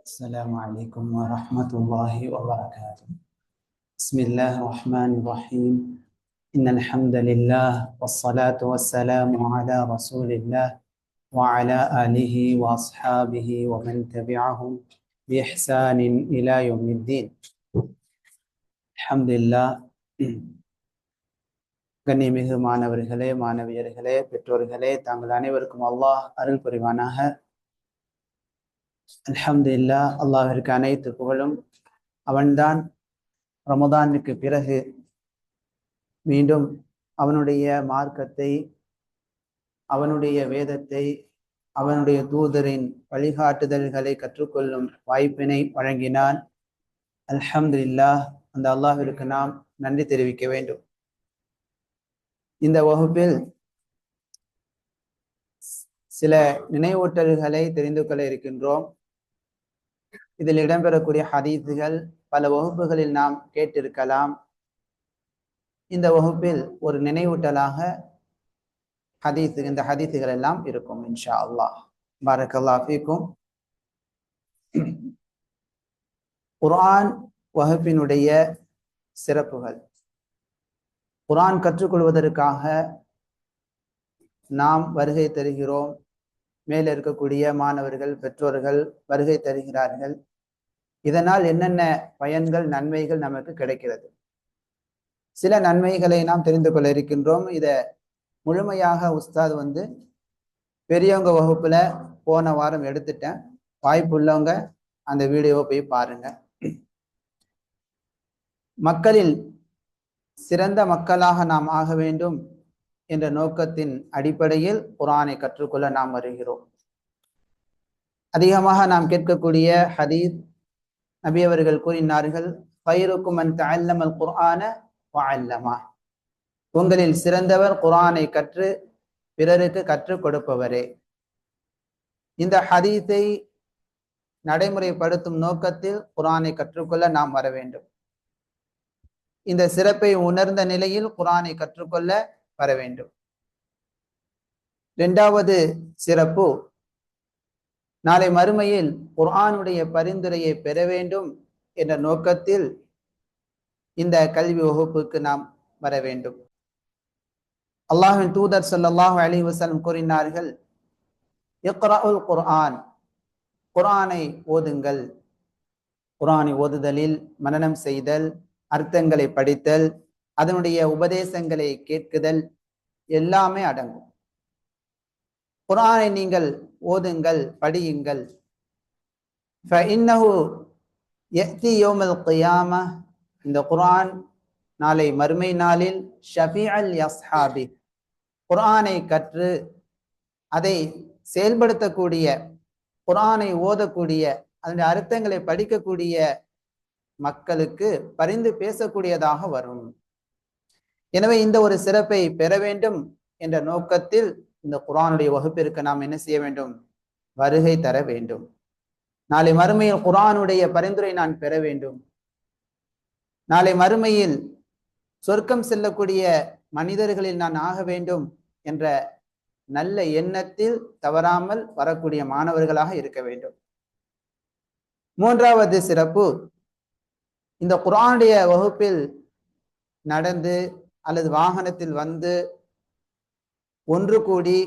السلام عليكم ورحمة الله وبركاته. بسم الله الرحمن الرحيم. إن الحمد لله والصلاة والسلام على رسول الله وعلى آله وأصحابه ومن تبعهم بإحسان إلى يوم الدين. الحمد لله. கண்ணியமிகு மாணவர்களே, மாணவியர்களே, பெற்றோர்களே, தாங்கள் அனைவருக்கும் அல்லாஹ் அருள் புரிவானாக. அல்ஹம்துலில்லாஹ், அல்லாஹ்விற்கு அனைத்து புகழும். அவன்தான் ரமதானுக்கு பிறகு மீண்டும் அவனுடைய மார்க்கத்தை, அவனுடைய வேதத்தை, அவனுடைய தூதரின் வழிகாட்டுதல்களை கற்றுக்கொள்ளும் வாய்ப்பினை வழங்கினான். அல்ஹம்துலில்லாஹ், அந்த அல்லாஹ்விற்கு நாம் நன்றி தெரிவிக்க வேண்டும். இந்த வகுப்பில் சில நினைவூட்டல்களை தெரிந்து கொள்ள இருக்கின்றோம். இதில் இடம்பெறக்கூடிய ஹதீஸுகள் பல வகுப்புகளில் நாம் கேட்டிருக்கலாம். இந்த வகுப்பில் ஒரு நினைவூட்டலாக இந்த ஹதீஸுகள் எல்லாம் இருக்கும் இன்ஷா அல்லாஹ். பாரக்கல்லாஹ் ஃபீக்கும். குர்ஆன் வகுப்பினுடைய சிறப்புகள். குர்ஆன் கற்றுக்கொள்வதற்காக நாம் வருகை தருகிறோம். மேலே இருக்கக்கூடிய மாணவர்கள், பெற்றோர்கள் வருகை தருகிறார்கள். இதனால் என்னென்ன பயன்கள், நன்மைகள் நமக்கு கிடைக்கிறது? சில நன்மைகளை நாம் தெரிந்து கொள்ள இருக்கின்றோம். இதை முழுமையாக உஸ்தாத் பெரியவங்க வகுப்புல போன வாரம் எடுத்துட்டேன். வாய்ப்புள்ளவங்க அந்த வீடியோவை போய் பாருங்க. மக்களில் சிறந்த மக்களாக நாம் ஆக வேண்டும் என்ற நோக்கத்தின் அடிப்படையில் குர்ஆனை கற்றுக்கொள்ள நாம் வருகிறோம். அதிகமாக நாம் கேட்கக்கூடிய ஹதீஸ், நபி அவர்கள் கூறினார்கள், ஃபைருக்கும் மன் தஅல்லமல் குர்ஆன வஅல்லமா. உங்களில் சிறந்தவர் குர்ஆனை கற்று பிறருக்கு கற்றுக் கொடுப்பவரே. இந்த ஹதீஸை நடைமுறைப்படுத்தும் நோக்கத்தில் குர்ஆனை கற்றுக்கொள்ள நாம் வர வேண்டும். இந்த சிறப்பை உணர்ந்த நிலையில் குர்ஆனை கற்றுக்கொள்ள வர வேண்டும். இரண்டாவது சிறப்பு, நாளை மறுமையில் குர்ஆனுடைய பரிந்துரையை பெற வேண்டும் என்ற நோக்கத்தில் இந்த கல்வி வகுப்புக்கு நாம் வர வேண்டும். அல்லாஹ்வின் தூதர் ஸல்லல்லாஹு அலைஹி வஸல்லம் கூறினார்கள், இக்ரஉல் குர்ஆன், குர்ஆனை ஓதுங்கள். குர்ஆனை ஓதுதலில் மனனம் செய்தல், அர்த்தங்களை படித்தல், அதனுடைய உபதேசங்களை கேட்குதல் எல்லாமே அடங்கும். குர்ஆனை நீங்கள் ஓதுங்கள், படியுங்கள். ஃபஇன்னஹு யஅதி யௌமல் கியாமஹ், இந்த குர்ஆன் நாளை மறுமை நாளில் ஷஃபீஅல் யஸ்ஹாபி, குர்ஆனை கற்று அதை செயல்படுத்தக்கூடிய, குர்ஆனை ஓதக்கூடிய, அதனுடைய அர்த்தங்களை படிக்கக்கூடிய மக்களுக்கு பரிந்து பேசக்கூடியதாக வரும். எனவே இந்த ஒரு சிறப்பை பெற வேண்டும் என்ற நோக்கத்தில் இந்த குர்ஆனுடைய வகுப்பிற்கு நாம் என்ன செய்ய வேண்டும்? வருகை தர வேண்டும். நாளை மறுமையில் குர்ஆனுடைய பரிந்துரை நான் பெற வேண்டும். நாளை மறுமையில் சொர்க்கம் செல்லக்கூடிய மனிதர்களில் நான் ஆக வேண்டும் என்ற நல்ல எண்ணத்தில் தவறாமல் வரக்கூடிய மாணவர்களாக இருக்க வேண்டும். மூன்றாவது சிறப்பு, இந்த குர்ஆனுடைய வகுப்பில் நடந்து அல்லது வாகனத்தில் வந்து ஒன்று கூடி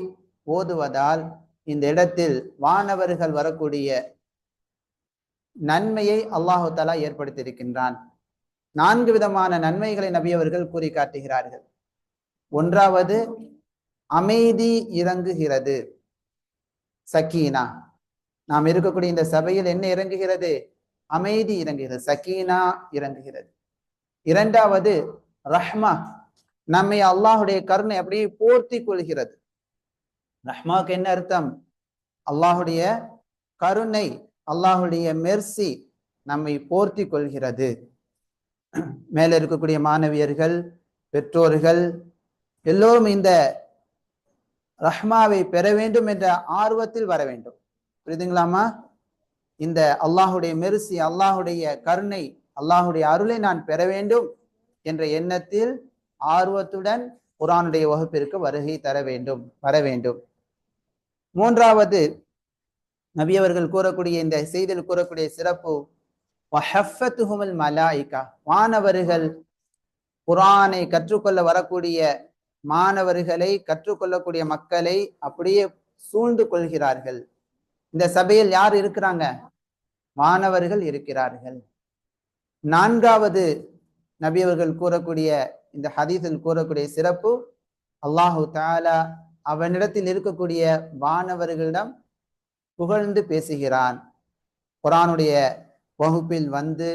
ஓதுவதால் இந்த இடத்தில் வானவர்கள் வரக்கூடிய நன்மையை அல்லாஹு தஆலா ஏற்படுத்தியிருக்கின்றான். 4 விதமான நன்மைகளை நபி அவர்கள் கூறி காட்டுகிறார்கள். ஒன்றாவது, அமைதி இறங்குகிறது, சக்கீனா. நாம் இருக்கக்கூடிய இந்த சபையில் என்ன இறங்குகிறது? அமைதி இறங்குகிறது, சக்கீனா இறங்குகிறது. இரண்டாவது, ரஹ்மா, நம்மை அல்லாஹுடைய கருணை அப்படியே போர்த்தி கொள்கிறது. ரஹ்மாவுக்கு என்ன அர்த்தம்? அல்லாஹுடைய கருணை, அல்லாஹுடைய மெர்சி நம்மை போர்த்தி கொள்கிறது. மேல இருக்கக்கூடிய மாணவியர்கள், பெற்றோர்கள் எல்லோரும் இந்த ரஹ்மாவை பெற வேண்டும் என்ற ஆர்வத்தில் வர வேண்டும். புரியுதுங்களாமா? இந்த அல்லாஹுடைய மெர்சி, அல்லாஹுடைய கருணை, அல்லாஹுடைய அருளை நான் பெற வேண்டும் என்ற எண்ணத்தில் ஆர்வத்துடன் குர்ஆனுடைய வகுப்பிற்கு வருகை தர வேண்டும், வர வேண்டும். மூன்றாவது, நபி அவர்கள் கூறக்கூடிய இந்த செய்தியில் கூறக்கூடிய சிறப்பு வஹஃபத்துஹுமுல் மலாயிகா, வானவர்கள் குர்ஆனை கற்றுக்கொள்ள வரக்கூடிய மாணவர்களை, கற்றுக்கொள்ளக்கூடிய மக்களை அப்படியே சூழ்ந்து கொள்கிறார்கள். இந்த சபையில் யார் இருக்கிறாங்க? மாணவர்கள் இருக்கிறார்கள். நான்காவது நபி அவர்கள் கூறக்கூடிய இந்த ஹதீஸில் கூறக்கூடிய சிறப்பு, அல்லாஹு தஆலா அவனிடத்தில் இருக்கக்கூடிய வானவர்களிடம் புகழ்ந்து பேசுகிறான். குர்ஆனுடைய வகுப்பில் வந்து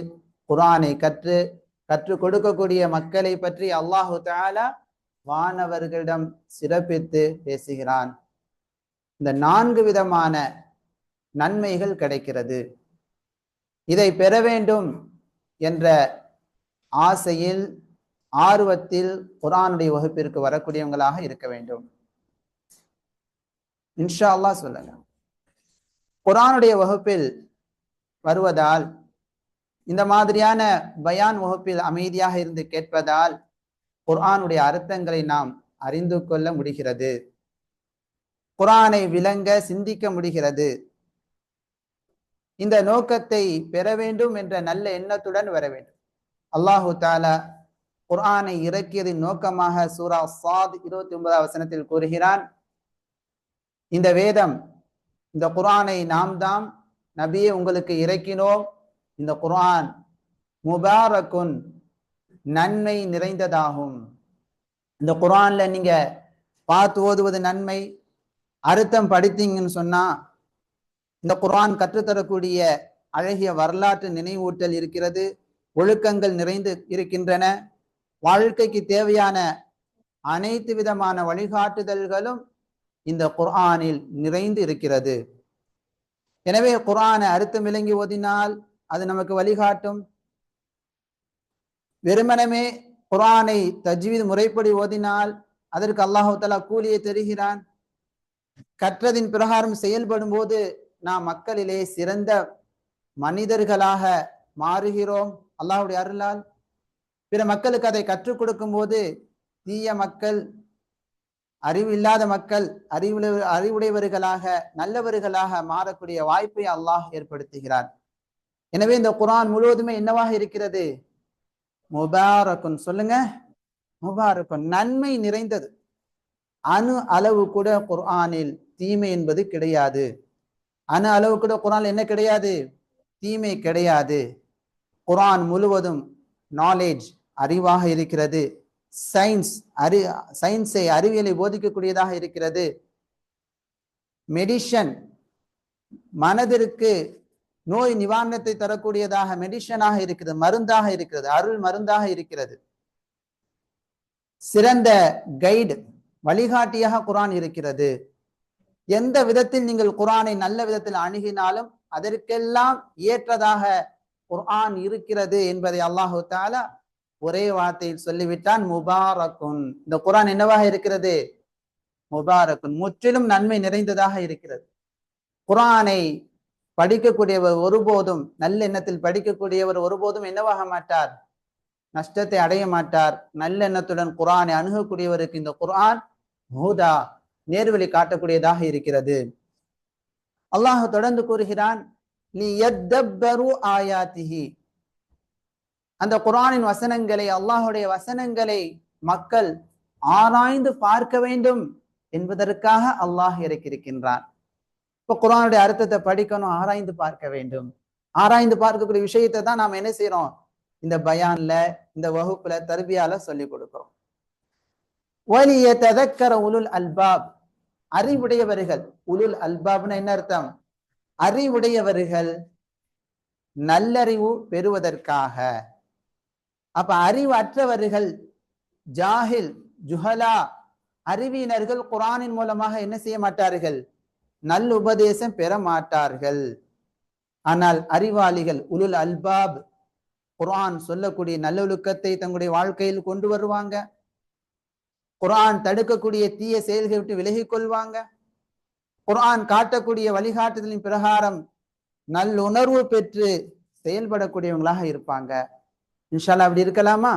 குர்ஆனை கற்றுக் கொடுக்கக்கூடிய மக்களை பற்றி அல்லாஹு தஆலா வானவர்களிடம் சிறப்பித்து பேசுகிறான். இந்த 4 விதமான நன்மைகள் கிடைக்கிறது. இதை பெற வேண்டும் என்ற ஆசையில், ஆர்வத்தில் குர்ஆனுடைய வகுப்பிற்கு வரக்கூடியவங்களாக இருக்க வேண்டும். இன்ஷா அல்லாஹ் சொல்லுங்க. குர்ஆனுடைய வகுப்பில் வருவதால், இந்த மாதிரியான பயான் வகுப்பில் அமைதியாக இருந்து கேட்பதால் குர்ஆனுடைய அர்த்தங்களை நாம் அறிந்து கொள்ள முடிகிறது. குர்ஆனை விளங்க, சிந்திக்க முடிகிறது. இந்த நோக்கத்தை பெற வேண்டும் என்ற நல்ல எண்ணத்துடன் வர வேண்டும். அல்லாஹு தஆலா குர்ஆனை இறக்கியதின் நோக்கமாக சூரா ஸாத் 29வது வசனத்தில் கூறுகிறான், இந்த வேதம், இந்த குர்ஆனை நாம் தாம் நபியே உங்களுக்கு இறக்கினோம். இந்த குர்ஆன் முபாரக்குன், நன்மை நிறைந்ததாகும். இந்த குர்ஆன்ல நீங்க பார்த்து ஓதுவது நன்மை, அர்த்தம் படித்தீங்கன்னு சொன்னா இந்த குர்ஆன் கற்றுத்தரக்கூடிய அழகிய வரலாற்று நினைவூட்டல் இருக்கிறது, ஒழுக்கங்கள் நிறைந்து இருக்கின்றன, வாழ்க்கைக்கு தேவையான அனைத்து விதமான வழிகாட்டுதல்களும் இந்த குர்ஆனில் நிறைந்து இருக்கிறது. எனவே குர்ஆனை அர்த்தம் விளங்கி ஓதினால் அது நமக்கு வழிகாட்டும். வெறுமனமே குர்ஆனை தஜ்வீத் முறைப்படி ஓதினால் அதற்கு அல்லாஹ் தஆலா கூலியை தருகிறான். கற்றதின் பிரகாரம் செயல்படும் போது நாம் மக்களிலே சிறந்த மனிதர்களாக மாறுகிறோம் அல்லாஹ்வுடைய அருளால். பிற மக்களுக்கு அதை கற்றுக் கொடுக்கும் போது தீய மக்கள், அறிவு இல்லாத மக்கள் அறிவுடையவர்களாக, நல்லவர்களாக மாறக்கூடிய வாய்ப்பை அல்லாஹ் ஏற்படுத்துகிறார். எனவே இந்த குர்ஆன் முழுவதுமே என்னவாக இருக்கிறது? முபாரக்குன். சொல்லுங்க, முபாரக்குன், நன்மை நிறைந்தது. அணு அளவு கூட குர்ஆனில் தீமை என்பது கிடையாது. அணு அளவு கூட குர்ஆனில் என்ன கிடையாது? தீமை கிடையாது. குர்ஆன் முழுவதும் நாலேஜ், அறிவாக இருக்கிறது. சயின்ஸை, அறிவியலை போதிக்கக்கூடியதாக இருக்கிறது. மெடிஷன், மனதிற்கு நோய் நிவாரணத்தை தரக்கூடியதாக மெடிஷனாக இருக்கிறது, மருந்தாக இருக்கிறது, அருள் மருந்தாக இருக்கிறது. சிறந்த கைடு, வழிகாட்டியாக குர்ஆன் இருக்கிறது. எந்த விதத்தில் நீங்கள் குர்ஆனை நல்ல விதத்தில் அணுகினாலும் அதற்கெல்லாம் ஏற்றதாக குர்ஆன் இருக்கிறது என்பதை அல்லாஹு தஆலா ஒரே வார்த்தையில் சொல்லிவிட்டான், முபாரக்குன். இந்த குர்ஆன் என்னவாக இருக்கிறது? முபாரக்குன், முற்றிலும் நன்மை நிறைந்ததாக இருக்கிறது. குர்ஆனை படிக்கக்கூடியவர் ஒருபோதும், நல்ல எண்ணத்தில் படிக்கக்கூடியவர் ஒருபோதும் என்னவாக மாட்டார்? நஷ்டத்தை அடைய மாட்டார். நல்ல எண்ணத்துடன் குர்ஆனை அணுகக்கூடியவருக்கு இந்த குர்ஆன் ஹுதா, நேர்வழி காட்டக்கூடியதாக இருக்கிறது. அல்லாஹ் தொடர்ந்து கூறுகிறான், லியத்தப்பரு ஆயாத்திஹி. அந்த குர்ஆனின் வசனங்களை, அல்லாஹுடைய வசனங்களை மக்கள் ஆராய்ந்து பார்க்க வேண்டும் என்பதற்காக அல்லாஹ் இறக்கியிருக்கின்றான். இப்ப குர்ஆனுடைய அர்த்தத்தை படிக்கணும், ஆராய்ந்து பார்க்க வேண்டும். ஆராய்ந்து பார்க்கக்கூடிய விஷயத்தை தான் நாம் என்ன செய்யறோம்? இந்த பயான்ல, இந்த வகுப்புல, தர்பியால சொல்லி கொடுக்கிறோம். வலியதக்கர உலுல் அல்பாப், அறிவுடையவர்கள். உலுல் அல்பாப்னு என்ன அர்த்தம்? அறிவுடையவர்கள் நல்லறிவு பெறுவதற்காக. அப்ப அறிவு அற்றவர்கள், ஜாஹில், ஜுஹலா, அறிவியினர்கள் குர்ஆனின் மூலமாக என்ன செய்ய மாட்டார்கள்? நல்ல உபதேசம் பெற மாட்டார்கள். ஆனால் அறிவாளிகள், உலுல் அல்பாப், குர்ஆன் சொல்லக்கூடிய நல்லொழுக்கத்தை தங்களுடைய வாழ்க்கையில் கொண்டு வருவாங்க. குர்ஆன் தடுக்கக்கூடிய தீய செயல்களை விட்டு விலகிக் கொள்வாங்க. குர்ஆன் காட்டக்கூடிய வழிகாட்டுதலின் பிரகாரம் நல்லுணர்வு பெற்று செயல்படக்கூடியவங்களாக இருப்பாங்க. இன்ஷா அல்லாஹ் அப்படி இருக்கலாமா?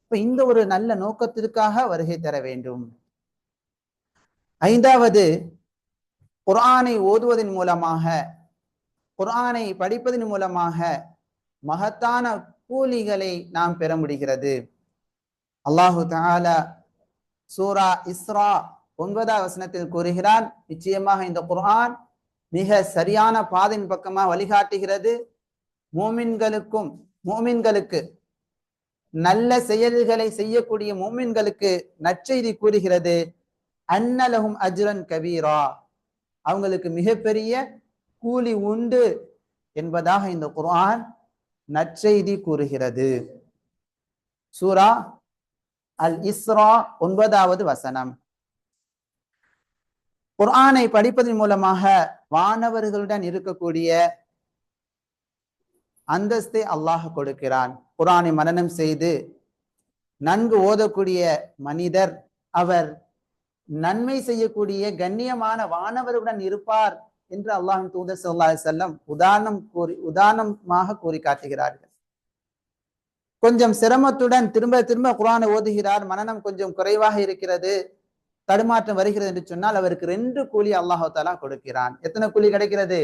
இப்ப இந்த ஒரு நல்ல நோக்கத்திற்காக வருகை தர வேண்டும். ஐந்தாவது, குர்ஆனை ஓதுவதன் மூலமாக, குர்ஆனை படிப்பதன் மூலமாக மகத்தான கூலிகளை நாம் பெற முடிகிறது. அல்லாஹு தஆலா சூரா இஸ்ரா 9வது வசனத்தில் கூறுகிறான், நிச்சயமாக இந்த குர்ஆன் மிக சரியான பாதையின் பக்கமாக வழிகாட்டுகிறது. மூமின்களுக்கு நல்ல செயல்களை செய்யக்கூடிய மூமின்களுக்கு நற்செய்தி கூறுகிறது. அன்னலஹும் அஜ்ரன் கபீரா, அவங்களுக்கு மிகப்பெரிய கூலி உண்டு என்பதாக இந்த குர்ஆன் நற்செய்தி கூறுகிறது. சூரா அல் இஸ்ரா 9வது வசனம். குர்ஆனை படிப்பதன் மூலமாக வானவர்களுடன் இருக்கக்கூடிய அந்தஸ்தை அல்லாஹ் கொடுக்கிறான். குர்ஆனை மனனம் செய்து நன்கு ஓதக்கூடிய மனிதர் அவர் நன்மை செய்யக்கூடிய கண்ணியமான வானவருடன் இருப்பார் என்று அல்லாஹ்வின் தூதர் ஸல்லல்லாஹு அலைஹி வஸல்லம் உதாரணமாக கூறி காட்டுகிறார்கள். கொஞ்சம் சிரமத்துடன் திரும்ப திரும்ப குர்ஆனை ஓதுகிறார், மனனம் கொஞ்சம் குறைவாக இருக்கிறது, தடுமாற்றம் வருகிறது என்று சொன்னால் அவருக்கு 2 கூலி அல்லாஹ் தஆலா கொடுக்கிறான். எத்தனை கூலி கிடைக்கிறது?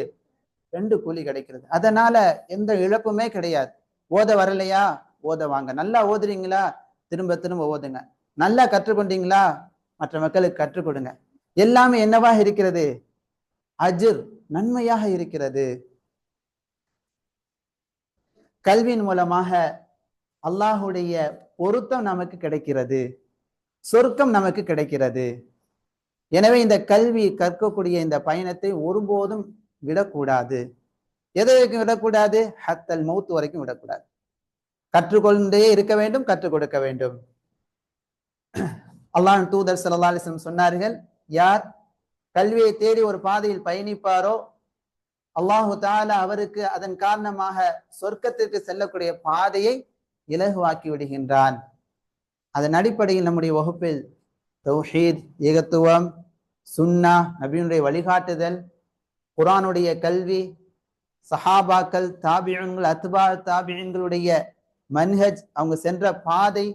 2 கூலி கிடைக்கிறது. அதனால எந்த இழப்புமே கிடையாது. ஓத வரலையா, ஓத வாங்க. நல்லா ஓதுறீங்களா, திரும்ப திரும்ப ஓதுங்க. நல்லா கற்றுக்கொண்டீங்களா, மற்ற மக்களுக்கு கற்றுக் கொடுங்க. எல்லாமே என்னவாக இருக்கிறது? அஜ்ர், நன்மையாக இருக்கிறது. கல்வியின் மூலமாக அல்லாஹுடைய பொருத்தம் நமக்கு கிடைக்கிறது, சொர்க்கம் நமக்கு கிடைக்கிறது. எனவே இந்த கல்வி கற்கக்கூடிய இந்த பயணத்தை ஒருபோதும் விடக்கூடாது. எது வரைக்கும் விடக்கூடாது? ஹத்தல் மௌத் வரைக்கும் விடக்கூடாது. கற்றுக்கொண்டே இருக்க வேண்டும், கற்றுக் கொடுக்க வேண்டும். அல்லாஹ்வின் தூதர் ஸல்லல்லாஹு அலைஹி வஸல்லம் சொன்னார்கள், யார் கல்வியை தேடி ஒரு பாதையில் பயணிப்பாரோ அல்லாஹு தஆலா அவருக்கு அதன் காரணமாக சொர்க்கத்திற்கு செல்லக்கூடிய பாதையை இலகுவாக்கி விடுகின்றான். அதன் அடிப்படையில் நம்முடைய வகுப்பில் தௌஹீத், ஏகத்துவம், சுன்னா, நபியினுடைய வழிகாட்டுதல், குர்ஆனுடைய கல்வி, சஹாபாக்கள், தாபிஈன்கள், அத்பா தாபிஈன்களுடைய மன்ஹஜ், அவங்க சென்ற பாதை,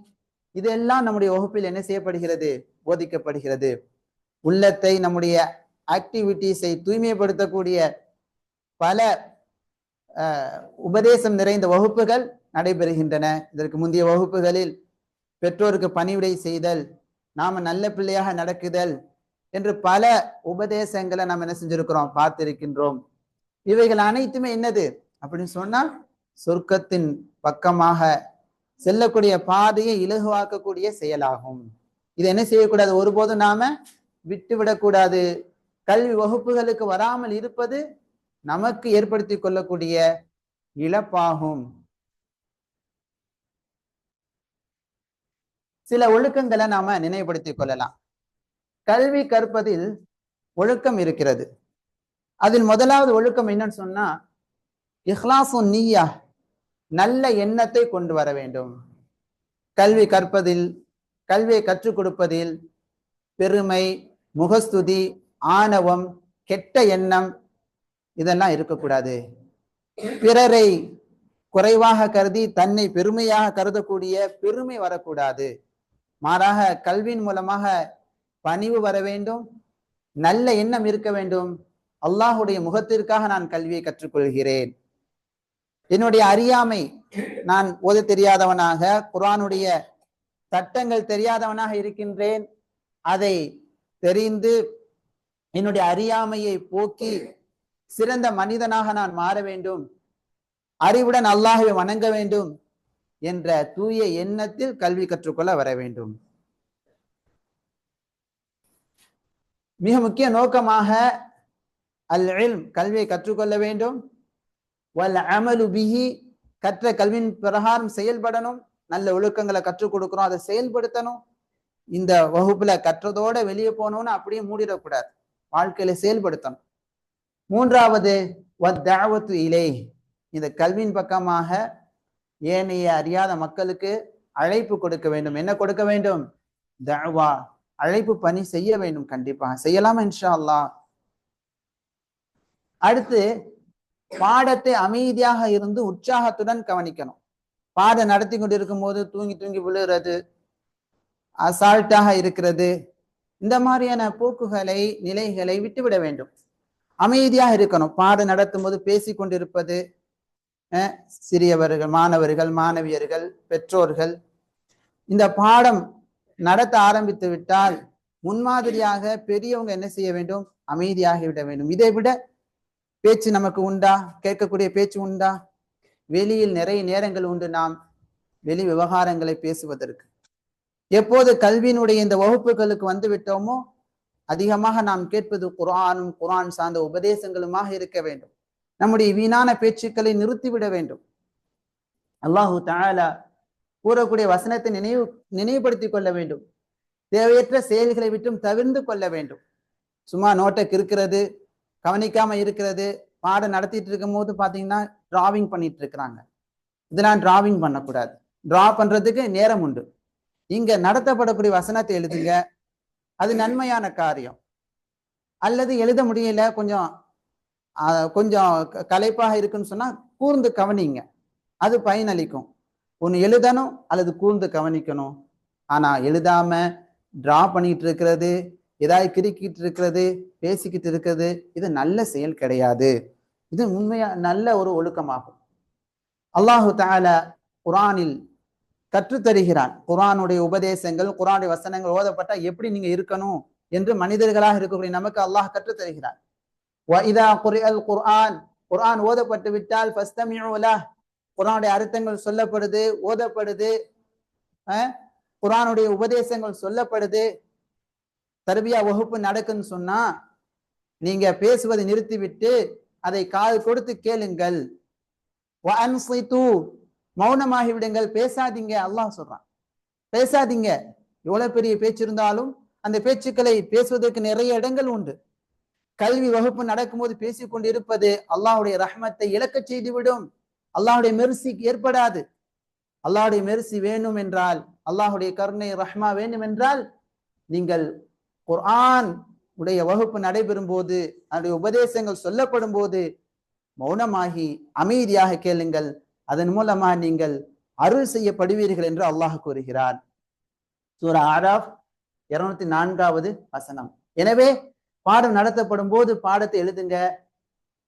இதெல்லாம் நம்முடைய வகுப்பில் என்ன செய்யப்படுகிறது? போதிக்கப்படுகிறது. உள்ளத்தை, நம்முடைய ஆக்டிவிட்டிஸை தூய்மைப்படுத்தக்கூடிய பல உபதேசம் நிறைந்த வகுப்புகள் நடைபெறுகின்றன. இதற்கு முந்தைய வகுப்புகளில் பெற்றோருக்கு பணிவிடை செய்தல், நாம நல்ல பிள்ளையாக நடக்குதல் என்று பல உபதேசங்களை நாம் என்ன செஞ்சிருக்கிறோம்? பார்த்திருக்கின்றோம். இவைகள் அனைத்துமே என்னது அப்படின்னு சொன்னா சொர்க்கத்தின் பக்கமாக செல்லக்கூடிய பாதையை இலகுவாக்கக்கூடிய செயலாகும். இது என்ன செய்யக்கூடாது? ஒருபோதும் நாம விட்டுவிடக்கூடாது. கல்வி வகுப்புகளுக்கு வராமல் இருப்பது நமக்கு ஏற்படுத்தி கொள்ளக்கூடிய இழப்பாகும். சில ஒழுக்கங்களை நாம நினைவுபடுத்திக் கொள்ளலாம். கல்வி கற்பதில் ஒழுக்கம் இருக்கிறது. அதில் முதலாவது ஒழுக்கம் என்னன்னு சொன்னா இஹ்லாசுன் நிய்யா, நல்ல எண்ணத்தை கொண்டு வர வேண்டும். கல்வி கற்பதில், கல்வியை கற்றுக் கொடுப்பதில் பெருமை, முகஸ்துதி, ஆணவம், கெட்ட எண்ணம் இதெல்லாம் இருக்கக்கூடாது. பிறரை குறைவாக கருதி தன்னை பெருமையாக கருதக்கூடிய பெருமை வரக்கூடாது. மாறாக கல்வியின் மூலமாக பணிவு வர வேண்டும், நல்ல எண்ணம் இருக்க வேண்டும். அல்லாஹுடைய முகத்திற்காக நான் கல்வியை கற்றுக்கொள்கிறேன். என்னுடைய அறியாமை, நான் ஓத தெரியாதவனாக, குர்ஆனுடைய சட்டங்கள் தெரியாதவனாக இருக்கின்றேன். அதை தெரிந்து என்னுடைய அறியாமையை போக்கி சிறந்த மனிதனாக நான் மாற வேண்டும், அறிவுடன் அல்லாஹ்வை வணங்க வேண்டும் என்ற தூய எண்ணத்தில் கல்வி கற்றுக்கொள்ள வர வேண்டும். மிக முக்கிய நோக்கமாக அல் இல்ம், கல்வியை கற்றுக்கொள்ள வேண்டும். வல் அமலு பிஹி, கற்ற கல்வியின் பிரகாரம் செயல்படணும். நல்ல ஒழுக்கங்களை கற்றுக் கொடுக்கிறோம், அதை செயல்படுத்தணும். இந்த வகுப்புல கற்றதோட வெளியே போனோம்னு அப்படியே மூடிடக்கூடாது, வாழ்க்கையில செயல்படுத்தணும். மூன்றாவது வத்தஅவத்து இலைஹ், இந்த கல்வியின் பக்கமாக ஏனைய அறியாத மக்களுக்கு அழைப்பு கொடுக்க வேண்டும். என்ன கொடுக்க வேண்டும்? தஅவா, அழைப்பு பணி செய்ய வேண்டும். கண்டிப்பாக செய்யலாமா? இன்ஷா அல்லாஹ். அடுத்து பாடத்தை அமைதியாக இருந்து உற்சாகத்துடன் கவனிக்கணும். பாடம் நடத்தி கொண்டிருக்கும் போது தூங்கி தூங்கி விழுகிறது, அசால்ட்டாக இருக்கிறது, இந்த மாதிரியான போக்குகளை, நிலைகளை விட்டுவிட வேண்டும். அமைதியாக இருக்கணும். பாடம் நடத்தும் போது பேசி கொண்டிருப்பது, சிறியவர்கள், மாணவர்கள், மாணவியர்கள், பெற்றோர்கள் இந்த பாடம் நடத்த ஆரம்பித்து விட்டால் முன்மாதிரியாக பெரியவங்க என்ன செய்ய வேண்டும்? அமைதியாகி விட வேண்டும். இதை விட பேச்சு நமக்கு உண்டா? கேட்கக்கூடிய பேச்சு உண்டா? வெளியில் நிறைய நேரங்கள் உண்டு நாம் வெளி விவகாரங்களை பேசுவதற்கு. எப்போது கல்வியினுடைய இந்த வகுப்புகளுக்கு வந்து விட்டோமோ அதிகமாக நாம் கேட்பது குர்ஆனும் குர்ஆன் சார்ந்த உபதேசங்களுமாக இருக்க வேண்டும். நம்முடைய வீணான பேச்சுக்களை நிறுத்திவிட வேண்டும். அல்லாஹு தஆலா கூறக்கூடிய வசனத்தை நினைவுபடுத்திக் கொள்ள வேண்டும். தேவையற்ற செயல்களை விட்டும் தவிர்த்து கொள்ள வேண்டும். சும்மா நோட்டை கிறுக்கிறது, கவனிக்காம இருக்கிறது, பாடம் நடத்திட்டு இருக்கும் போது பாத்தீங்கன்னா டிராவிங் பண்ணிட்டு இருக்கிறாங்க. இதெல்லாம் டிராவிங் பண்ணக்கூடாது. டிரா பண்றதுக்கு நேரம் உண்டு. இங்க நடத்தப்படக்கூடிய வசனத்தை எழுதுங்க, அது நன்மையான காரியம். அல்லது எழுத முடியல, கொஞ்சம் களைப்பாக இருக்குன்னு சொன்னா கூர்ந்து கவனிங்க, அது பயனளிக்கும். ஒன்று எழுதணும் அல்லது கூர்ந்து கவனிக்கணும். ஆனா எழுதாம டிரா பண்ணிட்டு இருக்கிறது, ஏதாவது கிறுக்கிட்டு இருக்கிறது, பேசிக்கிட்டு இருக்கிறது, இது நல்ல செயல் கிடையாது. இது உண்மையா நல்ல ஒரு ஒழுக்கமாகும். அல்லாஹு தஆலா குர்ஆனில் கற்றுத்தருகிறான். குர்ஆனுடைய உபதேசங்கள், குர்ஆனுடைய வசனங்கள் ஓதப்பட்டா எப்படி நீங்க இருக்கணும் என்று மனிதர்களாக இருக்கக்கூடிய நமக்கு அல்லாஹ் கற்றுத்தருகிறான். வஇதா குரிஅல் குர்ஆன், குர்ஆன் ஓதப்பட்டு விட்டால் ஃபஸ்தமிஉ லஹ், குர்ஆனுடைய அர்த்தங்கள் சொல்லப்படுது, ஓதப்படுது, குர்ஆனுடைய உபதேசங்கள் சொல்லப்படுது, தர்பியா வகுப்பு நடக்குன்னு சொன்னா நீங்க பேசுவதை நிறுத்திவிட்டு அதை காது கொடுத்து கேளுங்கள். வஅன்சிது, மௌனமாகி விடுங்கள், பேசாதீங்க. அல்லாஹ் சொல்றான் பேசாதீங்க. எவ்வளவு பெரிய பேச்சு இருந்தாலும் அந்த பேச்சுக்களை பேசுவதற்கு நிறைய இடங்கள் உண்டு. கல்வி வகுப்பு நடக்கும்போது பேசிக்கொண்டு இருப்பது அல்லாஹுடைய ரஹ்மத்தை இழக்க செய்துவிடும். அல்லாஹுடைய மெர்சிக்கு ஏற்படாது. அல்லாஹுடைய மெர்சி வேணும் என்றால், அல்லாஹுடைய கருணை ரஹ்மா வேண்டும் என்றால், நீங்கள் குர்ஆன் உடைய வகுப்பு நடைபெறும் போது, அதனுடைய உபதேசங்கள் சொல்லப்படும் போது மௌனமாகி அமைதியாக கேளுங்கள். அதன் மூலமாக நீங்கள் அருள் செய்யப்படுவீர்கள் என்று அல்லாஹ் கூறுகிறார். சூரா ஆராஃப் 204வது வசனம். எனவே பாடம் நடத்தப்படும் போது பாடத்தை எழுதுங்க.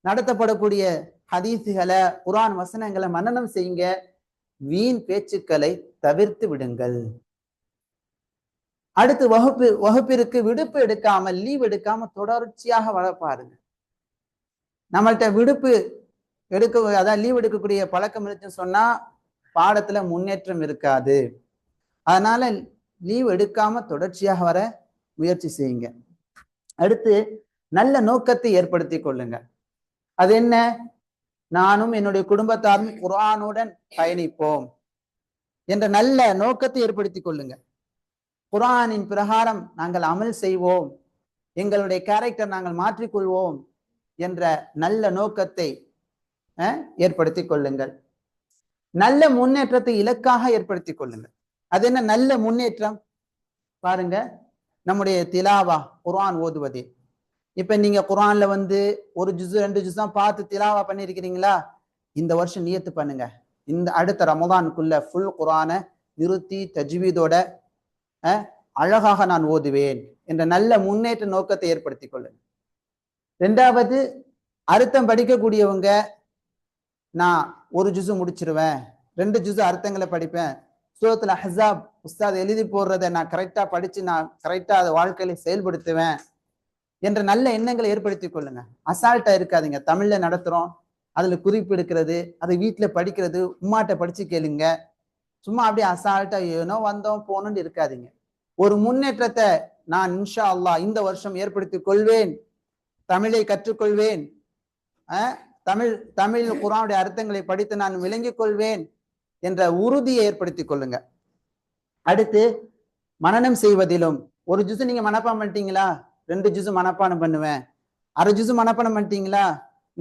நடத்தப்படக்கூடிய ஹதீஸுகளை, குர்ஆன் வசனங்களை மனனம் செய்யுங்க. வீண் பேச்சுக்களை தவிர்த்து விடுங்கள். அடுத்து வகுப்பிற்கு விடுப்பு எடுக்காமல், லீவ் எடுக்காம தொடர்ச்சியாக வர பாருங்க. நம்மள்கிட்ட விடுப்பு அதான் லீவ் எடுக்கக்கூடிய பழக்கம் இருந்துச்சுன்னு சொன்னா பாடத்துல முன்னேற்றம் இருக்காது. அதனால லீவ் எடுக்காம தொடர்ச்சியாக வர முயற்சி செய்யுங்க. அடுத்து நல்ல நோக்கத்தை ஏற்படுத்தி கொள்ளுங்க. அது என்ன? நானும் என்னுடைய குடும்பத்தாரும் குர்ஆனுடன் பயணிப்போம் என்ற நல்ல நோக்கத்தை ஏற்படுத்தி கொள்ளுங்க. குர்ஆனின் பிரகாரம் நாங்கள் அமல் செய்வோம், எங்களுடைய கேரக்டர் நாங்கள் மாற்றிக்கொள்வோம் என்ற நல்ல நோக்கத்தை ஏற்படுத்தி கொள்ளுங்கள். நல்ல முன்னேற்றத்தை இலக்காக ஏற்படுத்தி கொள்ளுங்கள். அது என்ன நல்ல முன்னேற்றம்? பாருங்க, நம்முடைய திலாவா, குர்ஆன் ஓதுவது. இப்ப நீங்க குர்ஆன்ல ஒரு ஜுஸ் 2 ஜுஸ் தான் பார்த்து திலாவா பண்ணிருக்கிறீங்களா? இந்த வருஷம் நியத்து பண்ணுங்க, இந்த அடுத்த ரமதானுக்குள்ள ஃபுல் குர்ஆனை நிறுத்தி தஜ்வீதோட அழகாக நான் ஓதுவேன் என்ற நல்ல முன்னேற்ற நோக்கத்தை ஏற்படுத்தி கொள்ளுங்க. 2வது, அர்த்தம் படிக்கக்கூடியவங்க, நான் ஒரு ஜுஸ் முடிச்சிருவேன், 2 ஜுஸ் அர்த்தங்களை படிப்பேன், சூரத்துல் அஹ்ஸாப் உஸ்தாத் எழுதி போடுறதை நான் கரெக்டா படிச்சு நான் கரெக்டா அதை வாழ்க்கையில செயல்படுத்துவேன் என்ற நல்ல எண்ணங்களை ஏற்படுத்தி கொள்ளுங்க. அசால்ட்டா இருக்காதீங்க. தமிழ்ல நடத்துறோம், அதுல குறிப்பு எடுக்கிறது, அதை வீட்டுல படிக்கிறது, உம்மாட்ட படிச்சு கேளுங்க. சும்மா அப்படியே அசால்ட்டா ஏனோ வந்தோம் போனோன்னு இருக்காதீங்க. ஒரு முன்னேற்றத்தை நான் இன்ஷா அல்லாஹ் இந்த வருஷம் ஏற்படுத்தி கொள்வேன், தமிழை கற்றுக்கொள்வேன், தமிழ் குர்ஆனுடைய அர்த்தங்களை படித்து நான் விளங்கிக் கொள்வேன் என்ற உறுதியை ஏற்படுத்தி கொள்ளுங்க. அடுத்து மனனம் செய்வதிலும், ஒரு ஜுஸ் நீங்க மனப்பாடம் பண்ணிட்டீங்களா? 2 ஜுஸ் மனப்பாடம் பண்ணுவேன். அரை ஜுஸ் மனப்பாடம் பண்ணிட்டீங்களா?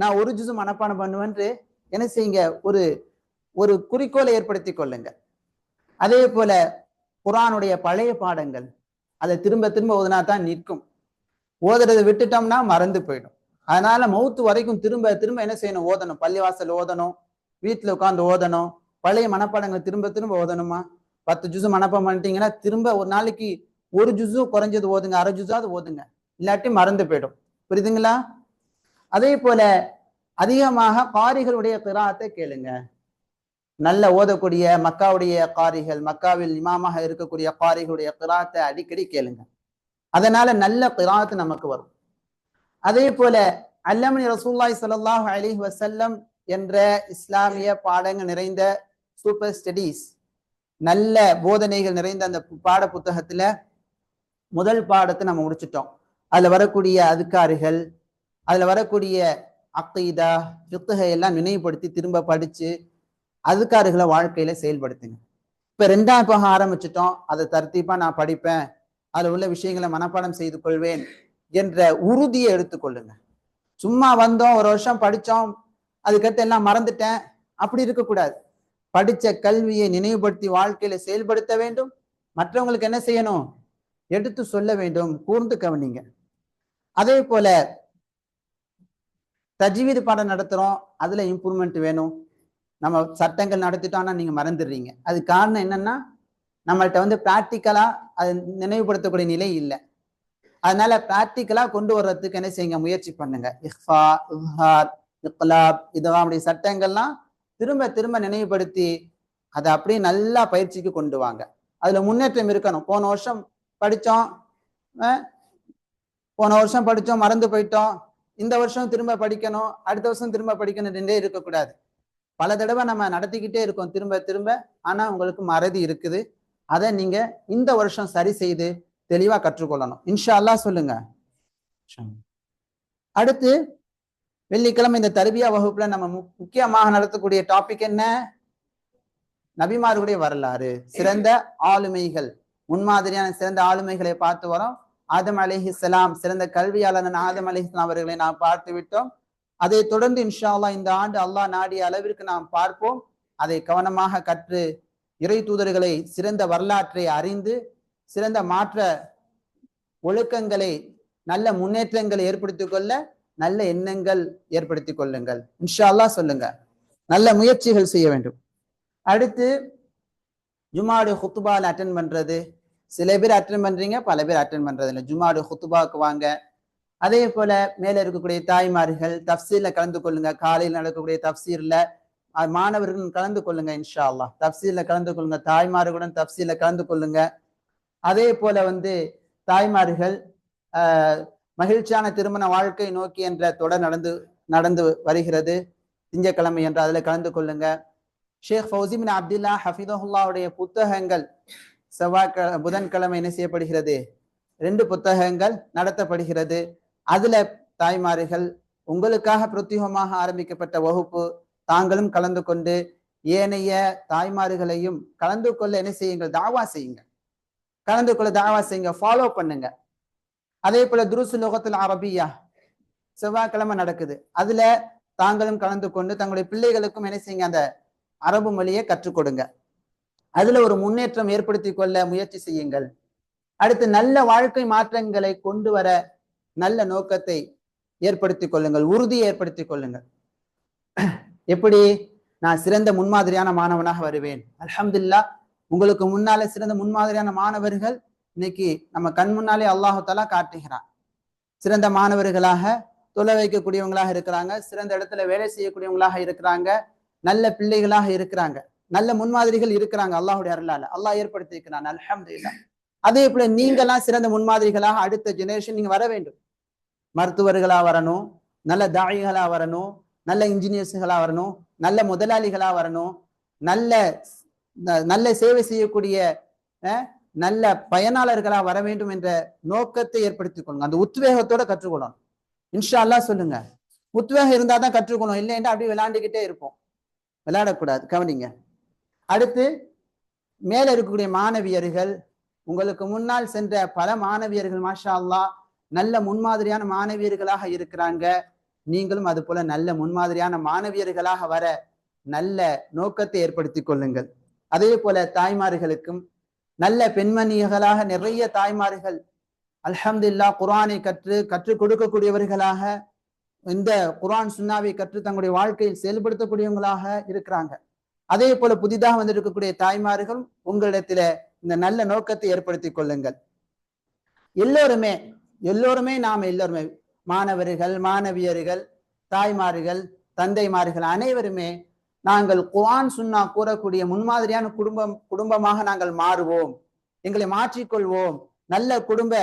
நான் 1 ஜுஸ் மனப்பாடம் பண்ணுவேன் என்ன செய்யுங்க? ஒரு குறிக்கோளை ஏற்படுத்தி கொள்ளுங்க. அதே போல குர்ஆனுடைய பழைய பாடங்கள், அதை திரும்ப திரும்ப ஓதுனா தான் நிற்கும். ஓதுறதை விட்டுட்டோம்னா மறந்து போயிடும். அதனால மௌத்து வரைக்கும் திரும்ப திரும்ப என்ன செய்யணும்? ஓதணும். பள்ளிவாசல் ஓதணும், வீட்டுல உட்காந்து ஓதணும். பழைய மனப்பாடங்களை திரும்ப திரும்ப ஓதணுமா? 10 ஜுஸ் மனப்பாடம் பண்ணிட்டீங்கன்னா திரும்ப ஒரு நாளைக்கு 1 ஜுஸும் குறைஞ்சது ஓதுங்க, அரை ஜுஸாவது ஓதுங்க, இல்லாட்டி மறந்து போயிடும். புரியுதுங்களா? அதே போல அதிகமாக காரிகளுடைய கிராத்தை கேளுங்க. நல்ல ஓதக்கூடிய மக்காவுடைய காரிகள், மக்காவில் இமாமாக இருக்கக்கூடிய காரிகளுடைய கிராத்தை அடிக்கடி கேளுங்க. அதனால நல்ல கிராத்து நமக்கு வரும். அதே போல அல்லமனி ரசூலுல்லாஹி ஸல்லல்லாஹு அலைஹி வஸல்லம் என்ற இஸ்லாமிய பாடங்கள் நிறைந்த சூப்பர் ஸ்டடீஸ், நல்ல போதனைகள் நிறைந்த அந்த பாட புத்தகத்துல முதல் பாடத்தை நம்ம முடிச்சிட்டோம். அதுல வரக்கூடிய அதுக்காரிகள், அதுல வரக்கூடிய அக்கீதா, ஃபிக்ஹ் எல்லாம் நினைவுபடுத்தி திரும்ப படிச்சு அதுக்காரிகளை வாழ்க்கையில செயல்படுத்துங்க. இப்ப 2ஆம் பாகம் ஆரம்பிச்சிட்டோம். அதை தர்த்தீபா நான் படிப்பேன், அதுல உள்ள விஷயங்களை மனப்பாடம் செய்து கொள்வேன் என்ற உறுதியை எடுத்துக்கொள்ளுங்க. சும்மா வந்தோம், ஒரு வருஷம் படிச்சோம், அதுக்கடுத்து எல்லாம் மறந்துட்டேன், அப்படி இருக்கக்கூடாது. படிச்ச கல்வியை நினைவுபடுத்தி வாழ்க்கையில செயல்படுத்த வேண்டும். மற்றவங்களுக்கு என்ன செய்யணும்? எடுத்து சொல்ல வேண்டும். கூர்ந்து கவனிங்க. அதே போல தஜ்வீது பாடம் நடத்துறோம், அதுல இம்ப்ரூவ்மெண்ட் வேணும். நம்ம சட்டங்கள் நடத்திட்டோம்னா நீங்க மறந்துடுறீங்க. அது காரணம் என்னன்னா, நம்மள்ட்ட வந்து பிராக்டிக்கலா அது நினைவுபடுத்தக்கூடிய நிலை இல்லை. அதனால பிராக்டிக்கலா கொண்டு வர்றதுக்கு என்ன செய்யுங்க? முயற்சி பண்ணுங்க. இஹ்ஃபா, இஹ்ஹார், இக்லாப், இதெல்லாம் சட்டங்கள்லாம் திரும்ப திரும்ப நினைவுபடுத்தி அதை அப்படியே நல்லா பயிற்சிக்கு கொண்டு வாங்க. அதுல முன்னேற்றம் இருக்கணும். போன வருஷம் படிச்சோம் மறந்து போயிட்டோம், இந்த வருஷம் திரும்ப படிக்கணும், அடுத்த வருஷம் திரும்ப படிக்கணும் ரெண்டே இருக்கக்கூடாது. பல தடவை நம்ம நடத்திக்கிட்டே இருக்கோம் திரும்ப திரும்ப, ஆனா உங்களுக்கு மறதி இருக்குது. அதை நீங்க இந்த வருஷம் சரி செய்து தெளிவா கற்றுக்கொள்ளணும். இன்ஷா அல்லாஹ் சொல்லுங்க. அடுத்து வெள்ளிக்கிழமை இந்த தர்பியா வகுப்புல நம்ம முக்கியமாக நடத்தக்கூடிய டாபிக் என்ன? நபிமார்களுடைய வரலாறு, சிறந்த ஆளுமைகள், முன்மாதிரியான சிறந்த ஆளுமைகளை பார்த்து வரோம். ஆதம் அலைஹிஸ்ஸலாம், சிறந்த கல்வியாளர் ஆதம் அலைஹிஸ்ஸலாம் அவர்களை நாம் பார்த்து விட்டோம். அதை தொடர்ந்து இன்ஷா அல்லாஹ் இந்த ஆண்டு அல்லாஹ் நாடிய அளவிற்கு நாம் பார்ப்போம். அதை கவனமாக கற்று இறை தூதர்களை, சிறந்த வரலாற்றை அறிந்து சிறந்த மாற்ற ஒழுக்கங்களை, நல்ல முன்னேற்றங்களை ஏற்படுத்திக் கொள்ள நல்ல எண்ணங்கள் ஏற்படுத்திக் கொள்ளுங்கள். இன்ஷா அல்லாஹ் சொல்லுங்க. நல்ல முயற்சிகள் செய்ய வேண்டும். அடுத்து ஜுமாடு ஹுத்துபால அட்டன் பண்றது. சில பேர் அட்டன் பண்றீங்க, பல பேர் அட்டன் பண்றது இல்லை. ஜுமாடு ஹுத்துபாக்கு வாங்க. அதே போல மேல இருக்கக்கூடிய தாய்மார்கள் தப்சீர்ல கலந்து கொள்ளுங்க. காலையில் நடக்கக்கூடிய தப்சீர்ல மாணவர்கள் கலந்து கொள்ளுங்க. இன்ஷா அல்லாஹ் தப்சீர்ல கலந்து கொள்ளுங்க. தாய்மார்களுடன் தப்சீர்ல கலந்து கொள்ளுங்க. அதே போல தாய்மார்கள் மகிழ்ச்சியான திருமண வாழ்க்கை நோக்கி என்ற தொடர் நடந்து வருகிறது. திங்கட்கிழமை என்று அதுல கலந்து கொள்ளுங்க. ஷேக் ஃபௌசி பின் அப்துல்லா ஹஃபிதுல்லாவுடைய புத்தகங்கள் புதன்கிழமை என்ன செய்யப்படுகிறது? 2 புத்தகங்கள் நடத்தப்படுகிறது. அதுல தாய்மார்கள் உங்களுக்காக பிரத்யேகமாக ஆரம்பிக்கப்பட்ட வகுப்பு, தாங்களும் கலந்து கொண்டு ஏனைய தாய்மார்களையும் கலந்து கொள்ள என்ன செய்யுங்கள்? தாவா செய்யுங்க. கலந்து கொள்ள தாவா செய்யுங்க, ஃபாலோ பண்ணுங்க. அதே போல துருசு லுகத்துல் அரபியா செவ்வாய்க்கிழமை நடக்குது. அதுல தாங்களும் கலந்து கொண்டு தங்களுடைய பிள்ளைகளுக்கும் என்ன செய்யுங்க? அந்த அரபு மொழியை கற்றுக் கொடுங்க. அதுல ஒரு முன்னேற்றம் ஏற்படுத்தி கொள்ள முயற்சி செய்யுங்கள். அடுத்து நல்ல வாழ்க்கை மாற்றங்களை கொண்டு வர நல்ல நோக்கத்தை ஏற்படுத்திக் கொள்ளுங்கள், உறுதியை ஏற்படுத்திக் கொள்ளுங்கள். எப்படி? நான் சிறந்த முன்மாதிரியான மாணவனாக வருவேன். அல்ஹம்துலில்லாஹ், உங்களுக்கு முன்னாலே சிறந்த முன்மாதிரியான மாணவர்கள் இன்னைக்கு நம்ம கண் முன்னாலே அல்லாஹு தஆலா காட்டுகிறான். சிறந்த மாணவர்களாக தொலை வைக்கக்கூடியவங்களாக இருக்கிறாங்க, சிறந்த இடத்துல வேலை செய்யக்கூடியவங்களாக இருக்கிறாங்க, நல்ல பிள்ளைகளாக இருக்கிறாங்க, நல்ல முன்மாதிரிகள் இருக்கிறாங்க. அல்லாஹுடைய அருளால அல்லாஹ் ஏற்படுத்தி இருக்கிறான். அல்ஹம்துலில்லாஹ். அதே போல நீங்கெல்லாம் சிறந்த முன்மாதிரிகளாக அடுத்த ஜெனரேஷன் நீங்க வர வேண்டும். மருத்துவர்களா வரணும், நல்ல தாயிகளா வரணும், நல்ல இன்ஜினியர்ஸ்களா வரணும், நல்ல முதலாளிகளா வரணும், நல்ல சேவை செய்யக்கூடிய நல்ல பயனாளர்களா வர வேண்டும் என்ற நோக்கத்தை ஏற்படுத்திக் கொள்ளுங்க. அந்த உத்வேகத்தோட கற்றுக்கொள்ளணும். இன்ஷா அல்லாஹ் சொல்லுங்க. உத்வேகம் இருந்தா தான் கற்றுக்கணும், இல்லைன்னா அப்படியே விளையாண்டுக்கிட்டே இருப்போம். விளையாடக்கூடாது, கவனிங்க. அடுத்து மேல இருக்கக்கூடிய மாணவியர்கள், உங்களுக்கு முன்னால் சென்ற பல மாணவியர்கள் மாஷா அல்லாஹ் நல்ல முன்மாதிரியான மாணவியர்களாக இருக்கிறாங்க. நீங்களும் அது போல நல்ல முன்மாதிரியான மாணவியர்களாக வர நல்ல நோக்கத்தை ஏற்படுத்தி கொள்ளுங்கள். அதே போல தாய்மார்களுக்கும் நல்ல பெண்மணிகளாக நிறைய தாய்மார்கள் அல்ஹம்துலில்லாஹ் குர்ஆனை கற்றுக் கொடுக்கக்கூடியவர்களாக, இந்த குர்ஆன் சுன்னாவை கற்று தங்களுடைய வாழ்க்கையில் செயல்படுத்தக்கூடியவங்களாக இருக்கிறாங்க. அதே போல புதிதாக வந்திருக்கக்கூடிய தாய்மார்கள் உங்களிடத்துல இந்த நல்ல நோக்கத்தை ஏற்படுத்தி கொள்ளுங்கள். எல்லோருமே மாணவர்கள் மாணவியர்கள் தாய்மார்கள், தந்தைமார்கள் அனைவருமே நாங்கள் குர்ஆன் சுன்னா கூறக்கூடிய முன்மாதிரியான குடும்பமாக நாங்கள் மாறுவோம், எங்களை மாற்றிக்கொள்வோம், நல்ல குடும்ப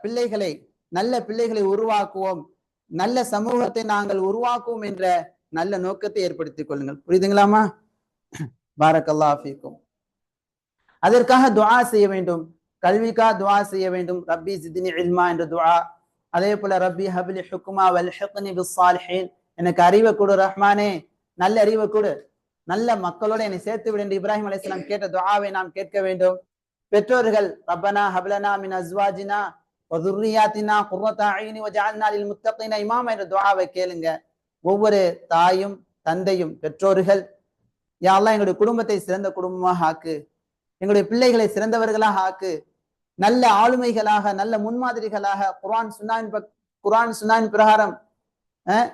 பிள்ளைகளை நல்ல பிள்ளைகளை உருவாக்குவோம், நல்ல சமூகத்தை நாங்கள் உருவாக்குவோம் என்ற நல்ல நோக்கத்தை ஏற்படுத்திக் கொள்ளுங்கள். புரியுதுங்களாமா? பாரக்கல்லாஹு ஃபீக்கும். அதற்காக துஆ செய்ய வேண்டும், கல்விக்காக துஆ செய்ய வேண்டும். ரப்பி ஜித்னி இல்மா என்ற துஆ. அதே போல ரப்பி ஹப்லி ஹுக்மா வல்ஹிக்னி பிஸ்ஸாலிஹீன், எனக்கு அறிவை கொடு ரஹ்மானே, நல்ல அறிவை கொடு, நல்ல மக்களோட என்னை சேர்த்து விடு என்று இப்ராஹிம் அலைஹிஸ்ஸலாம் கேட்ட துஆவை நாம் கேட்க வேண்டும். பெற்றோர்கள் ரப்பனா ஹப்லனா மின் அஸ்வாஜினா வ ذُرِّيَّاتِنَا قُرَّةَ أَعْيُنٍ وَاجْعَلْنَا لِلْمُتَّقِينَ இமாமா என்ற துஆவை கேளுங்க. ஒவ்வொரு தாயும் தந்தையும் பெற்றோர்கள், யா அல்லாஹ் எங்களுடைய குடும்பத்தை சிறந்த குடும்பமாக ஆக்கு, எங்களுடைய பிள்ளைகளை சிறந்தவர்களாக ஆக்கு, நல்ல ஆளுமைகளாக நல்ல முன்மாதிரிகளாக குர்ஆன் சுன்னாவின் பிரகாரம்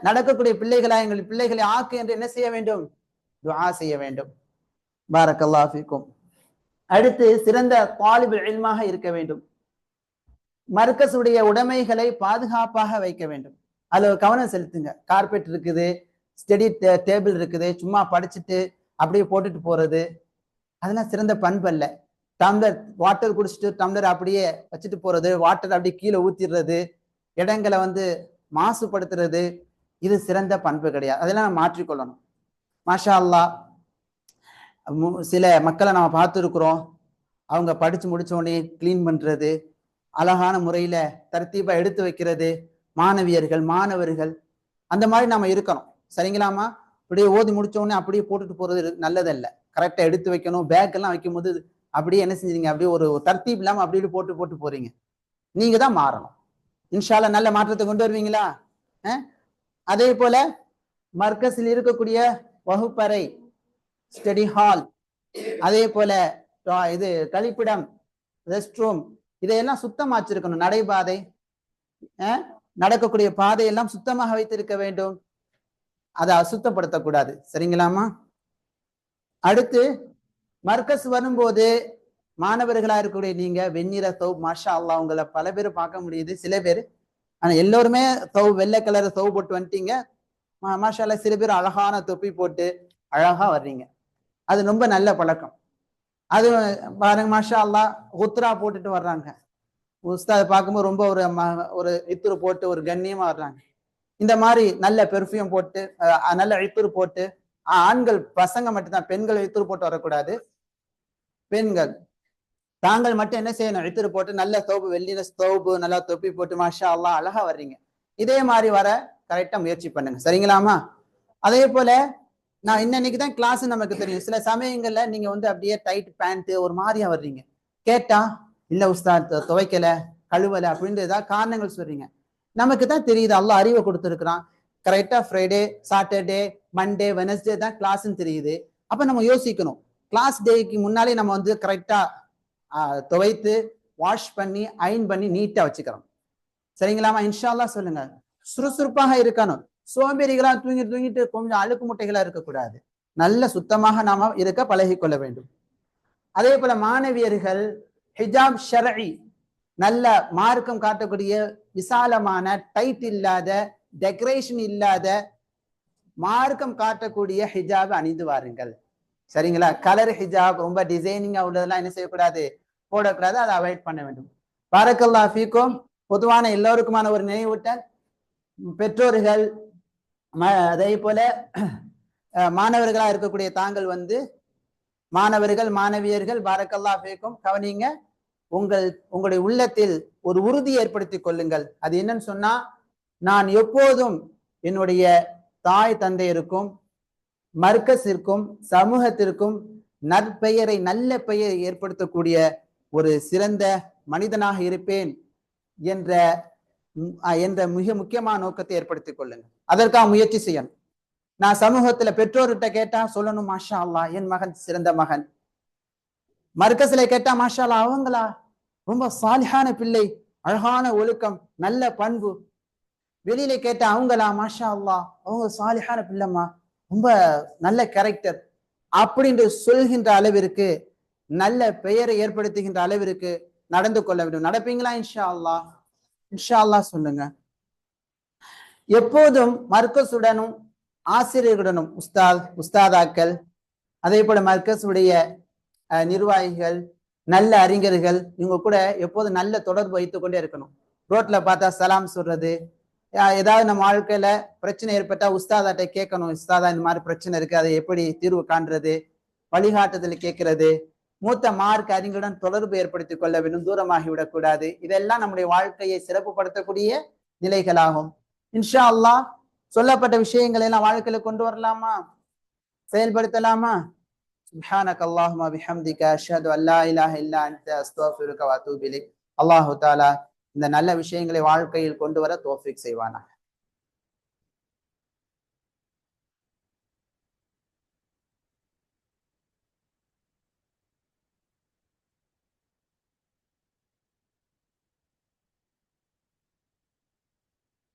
நடக்கக்கூடிய பிள்ளைகளாக எங்கள் பிள்ளைகளை ஆக்கு என்று என்ன செய்ய வேண்டும்? துஆ செய்ய வேண்டும். பாரக்கல்லாஹு ஃபீக்கும். அடுத்து சிறந்த தாலிபுல் இல்மாக இருக்க வேண்டும். மர்கஸுடைய உடைமைகளை பாதுகாப்பாக வைக்க வேண்டும். அதுல கவனம் செலுத்துங்க. கார்பெட் இருக்குது, ஸ்டடி டேபிள் இருக்குது, சும்மா படிச்சுட்டு அப்படியே போட்டுட்டு போறது, அதெல்லாம் சிறந்த பண்பு அல்ல. டம்ளர் வாட்டர் குடிச்சிட்டு டம்ளர் அப்படியே வச்சுட்டு போறது, வாட்டர் அப்படியே கீழே ஊத்திடுறது, இடங்களை மாசுபடுத்துறது, இது சிறந்த பண்பு கிடையாது. அதெல்லாம் நம்ம மாற்றிக்கொள்ளணும். மாஷா அல்லாஹ், சில மக்களை நம்ம பார்த்துருக்குறோம், அவங்க படிச்சு முடிச்ச உடனே கிளீன் பண்றது, அழகான முறையில தர்த்தீபா எடுத்து வைக்கிறது, மாணவர்கள் அந்த மாதிரி நாம இருக்கணும். சரிங்களாமா? அப்படியே ஓதி முடிச்ச உடனே அப்படியே போட்டுட்டு போறது நல்லதல்ல. கரெக்டா எடுத்து வைக்கணும். பேக் எல்லாம் வைக்கும் போது அப்படியே என்ன செஞ்சீங்க, அப்படியே ஒரு தர்த்தீப் இல்லாம அப்படியே போட்டு போறீங்க. நீங்க தான் மாறணும். இன்ஷா அல்லாஹ் நல்ல மாற்றத்தை கொண்டு வருவீங்களா? அதே போல மர்கஸில் இருக்கக்கூடிய வகுப்பறை, ஸ்டடி ஹால், அதே போல இது கழிப்பிடம், ரெஸ்ட் ரூம், இதையெல்லாம் சுத்தமா வச்சிருக்கணும். நடைபாதை, நடக்கக்கூடிய பாதையெல்லாம் சுத்தமாக வைத்திருக்க வேண்டும். அதை அசுத்தப்படுத்தக்கூடாது. சரிங்களாமா? அடுத்து மர்கஸ் வரும்போது மாணவர்களா இருக்கக்கூடிய நீங்க வெண்ணிற தௌப், மாஷா அல்லாஹ், உங்களை பல பேர் பார்க்க முடியுது. சில பேர், ஆனா எல்லோருமே வெள்ளை கலர் தௌப் போட்டு வந்துட்டீங்க. மாஷா அல்லாஹ், சில பேர் அழகான தொப்பி போட்டு அழகா வர்றீங்க. அது ரொம்ப நல்ல பழக்கம். அது பாருங்க, மாஷா அல்லாஹ், குத்ரா போட்டுட்டு வர்றாங்க. உஸ்தாத் பார்க்கும்போது ரொம்ப ஒரு இத்துரு போட்டு ஒரு கண்ணியமா வர்றாங்க. இந்த மாதிரி நல்ல பெர்ஃப்யூம் போட்டு, நல்ல இத்துரு போட்டு, ஆண்கள் பசங்க மட்டும்தான், பெண்கள் இத்துரு போட்டு வரக்கூடாது. பெண்கள் தாங்கள் மட்டும் என்ன செய்யணும், இத்துரு போட்டு நல்ல தௌபு, வெள்ளின தௌபு, நல்லா தொப்பி போட்டு மாஷா அல்லாஹ் அழகா வர்றீங்க. இதே மாதிரி வர கரெக்டா முயற்சி பண்ணுங்க. சரிங்களாமா? அதே போல நான் இன்னைக்கு தான் கிளாஸ் நமக்கு தெரியும். சில சமயங்கள்ல நீங்க அப்படியே டைட் பேண்ட் ஒரு மாதிரியா வர்றீங்க. கேட்டா இல்ல உஸ்தாத் துவைக்கல, கழுவல அப்படின்னு ஏதாவது காரணங்கள் சொல்றீங்க. நமக்கு தான் தெரியுது அல்லாஹ் அறிவை கொடுத்துருக்கிறான். கரெக்டா ஃப்ரைடே, சாட்டர்டே, மண்டே, வெனஸ்டே தான் கிளாஸ்ன்னு தெரியுது. அப்ப நம்ம யோசிக்கணும், கிளாஸ் டேக்கு முன்னாலே நம்ம கரெக்டா துவைத்து வாஷ் பண்ணி அயன் பண்ணி நீட்டா வச்சுக்கிறோம். சரிங்களாமா? இன்ஷா அல்லாஹ் சொல்லுங்க. சுறுசுறுப்பாக இருக்கணும். சோம்பேறிகளா தூங்கிட்டு கொஞ்சம் அழுக்கு முட்டைகளா இருக்கக்கூடாது. நல்ல சுத்தமாக நாம இருக்க பழகி கொள்ள வேண்டும். அதே போல மாணவியர்கள் ஹிஜாப் ஷர்இ, நல்ல மார்க்கம் காட்டக்கூடிய விசாலமான, டைட் இல்லாத, டெக்கரேஷன் இல்லாத, மார்க்கம் காட்டக்கூடிய ஹிஜாப் அணிந்து வாருங்கள். சரிங்களா? கலர் ஹிஜாப் ரொம்ப டிசைனிங்கா உள்ளதெல்லாம் என்ன செய்யக்கூடாது, போடக்கூடாது. அதை அவாய்ட் பண்ண வேண்டும். பாரக்கல்லாஹு ஃபீக்கும். பொதுவான எல்லோருக்குமான ஒரு நினைவூட்டல், பெற்றோர்கள் அதே போல மாணவர்களா இருக்கக்கூடிய தாங்கள் மாணவர்கள் மாணவியர்கள், பாரக்கல்லாஹு ஃபீக்கும், கவனிங்க. உங்களுடைய உள்ளத்தில் ஒரு உறுதி ஏற்படுத்திக் கொள்ளுங்கள். அது என்னன்னு சொன்னா, நான் எப்போதும் என்னுடைய தாய் தந்தையருக்கும் மர்கஸிற்கும் சமூகத்திற்கும் நற்பெயரை, நல்ல பெயரை ஏற்படுத்தக்கூடிய ஒரு சிறந்த மனிதனாக இருப்பேன் என்ற மிக முக்கியமான நோக்கத்தை ஏற்படுத்திக் கொள்ளுங்கள். அதற்காக முயற்சி செய்யணும். நான் சமூகத்துல பெற்றோர்கிட்ட கேட்டா சொல்லணும், மாஷா அல்லாஹ் என் மகன் சிறந்த மகன். மர்கஸ்ல கேட்டா மாஷா அல்லாஹ் அவங்களா ரொம்ப சாலிஹான பிள்ளை, அழகான ஒழுக்கம், நல்ல பண்பு. வெளியில கேட்டா அவங்களா மாஷா அல்லாஹ் அவங்க சாலிஹான பிள்ளைமா, ரொம்ப நல்ல கேரக்டர் அப்படின்னு சொல்கின்ற அளவிற்கு, நல்ல பெயரை ஏற்படுத்துகின்ற அளவிற்கு நடந்து கொள்ள வேண்டும். நடப்பீங்களா? இன்ஷா அல்லாஹ், இன்ஷா அல்லாஹ் சொல்லுங்க. எப்போதும் மர்கஸுடனும் ஆசிரியர்களுடனும் உஸ்தாதாக்கள், அதே போல மர்கஸுடைய நிர்வாகிகள், நல்ல அறிஞர்கள், இவங்க கூட எப்போதும் நல்ல தொடர்பு வைத்துக் கொண்டே இருக்கணும். ரோட்ல பார்த்தா சலாம் சொல்றது, ஏதாவது நம்ம வாழ்க்கையில பிரச்சனை ஏற்பட்டா உஸ்தாதாட்ட கேட்கணும், உஸ்தாதா இந்த மாதிரி பிரச்சனை இருக்கு, அதை எப்படி தீர்வு காண்றது, வழிகாட்டுதல் கேட்கிறது, மூத்த மார்க் அறிஞருடன் தொடர்பு ஏற்படுத்திக் கொள்ள வேண்டும், தூரமாகி விடக்கூடாது. இதெல்லாம் நம்முடைய வாழ்க்கையை சிறப்புப்படுத்தக்கூடிய நிலைகளாகும். இன்ஷா அல்லாஹ் சொல்லப்பட்ட விஷயங்களை எல்லாம் வாழ்க்கையில கொண்டு வரலாமா, செயல்படுத்தலாமா? சுப்ஹானக அல்லாஹும்ம பிஹம்திக அஷ்ஹது அல்லா இலாஹ இல்லா அன்த அஸ்தக்ஃபிருக வ அத்தூபு இலைக். அல்லாஹு தஆலா இந்த நல்ல விஷயங்களை வாழ்க்கையில் கொண்டு வர தௌஃபீக் செய்வானா.